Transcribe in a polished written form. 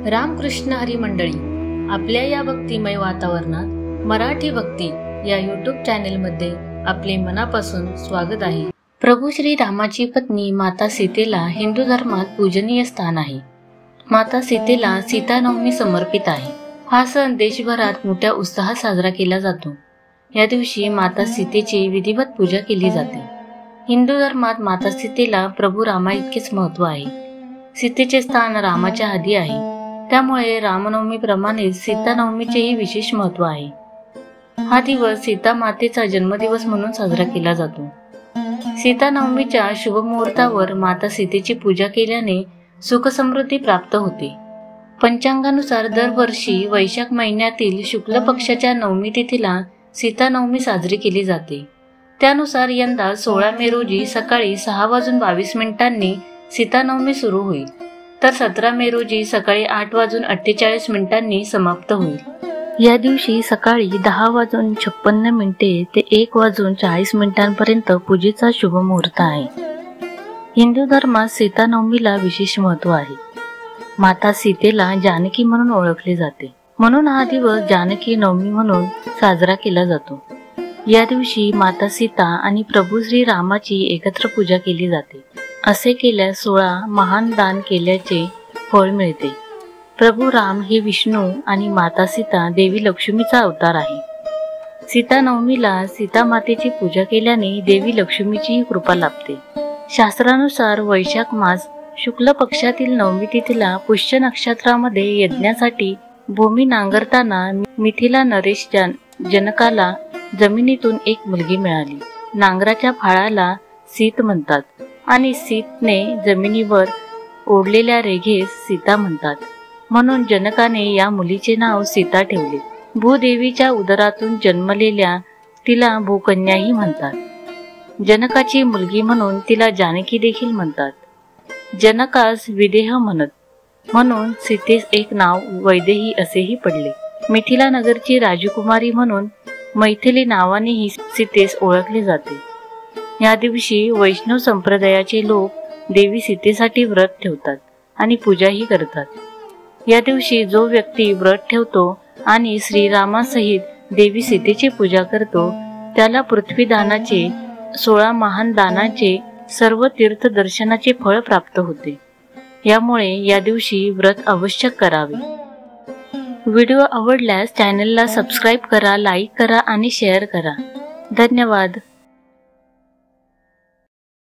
रामकृष्ण हरी मंडळी, आपल्या या भक्तिमय वातावरणात मराठी भक्ती या यूट्यूब चॅनेलमध्ये आपले मनापासून स्वागत आहे। प्रभू श्री रामाची पत्नी माता सीतेला हिंदू धर्मात पूजनीय स्थान आहे। माता सीतेला सीता नवमी समर्पित आहे। हा सण देशभरात मोठ्या उत्साहात साजरा केला जातो। या दिवशी माता सीतेची विधिवत पूजा केली जाते। हिंदू धर्मात माता सीतेला प्रभू रामा इतकेच महत्त्व आहे। सीतेचे स्थान रामाच्या आधी आहे, त्यामुळे रामनवमी प्रमाणे सीता नवमीचेही विशेष महत्त्व आहे। हा दिवस सीता मातेचा जन्मदिवस म्हणून साजरा केला जातो। सीता नवमीच्या शुभ मुहूर्तावर माता सीतेची पूजा केल्याने सुख समृद्धी प्राप्त होते। पंचांगानुसार दरवर्षी वैशाख महिन्यातील शुक्ल पक्षाच्या नवमी तिथीला सीता नवमी साजरी केली जाते। त्यानुसार यंदा 16 मे रोजी सकाळी 6:22 सीता नवमी सुरू होईल, तर 17 मे रोजी सकाळी 8:48 समाप्त होईल। या दिवशी सकाळी 10:56 ते 1:40 पर्यंत पूजेचा शुभ मुहूर्त आहे। हिंदू धर्मात सीता नवमीला विशेष महत्त्व आहे। माता सीतेला जानकी म्हणून ओळखले जाते, म्हणून हा दिवस जानकी नवमी म्हणून साजरा केला जातो। या दिवशी माता सीता आणि प्रभू श्री रामाची एकत्र पूजा केली जाते। असे केल्यास 16 महान दान केल्याचे फळ मिळते। प्रभू राम हे विष्णू आणि माता सीता देवी लक्ष्मीचा अवतार आहे। सीता नवमीला सीता मातेची पूजा केल्याने देवी लक्ष्मीची कृपा लाभते। शास्त्रानुसार वैशाख मास शुक्ल पक्षातील नवमी तिथीला पुष्य नक्षत्रामध्ये यज्ञासाठी भूमी नांगरताना मिथिला नरेश जनकाला जमिनीतून एक मुलगी मिळाली। नांगराच्या फाळाला सीत म्हणतात आणि सीतने जमिनीवर ओढलेल्या रेघेस सीता म्हणतात, म्हणून जनकाने या मुलीचे नाव सीता ठेवले। भूदेवीच्या उदरातून जन्मलेल्या तिला भूकन्याही म्हणतात। जनकाची मुलगी म्हणून तिला जानकी देखील म्हणतात। जनकास विदेह म्हणत, म्हणून सीतेस एक नाव वैदेही असेही पडले। मिथिला नगरची राजकुमारी म्हणून मैथिली नावानेही सीतेस ओळखले जाते। या दिवशी वैष्णव संप्रदायाचे लोक देवी सीतेसाठी व्रत ठेवतात आणि पूजाही करतात। या दिवशी जो व्यक्ती व्रत ठेवतो आणि श्रीरामासहित देवी सीतेची पूजा करतो त्याला पृथ्वीदानाचे 16 महान दानाचे सर्व तीर्थ दर्शनाचे फळ प्राप्त होते। यामुळे या दिवशी व्रत अवश्य करावे। व्हिडिओ आवडल्यास चॅनलला सबस्क्राईब करा, लाईक करा आणि शेअर करा। धन्यवाद।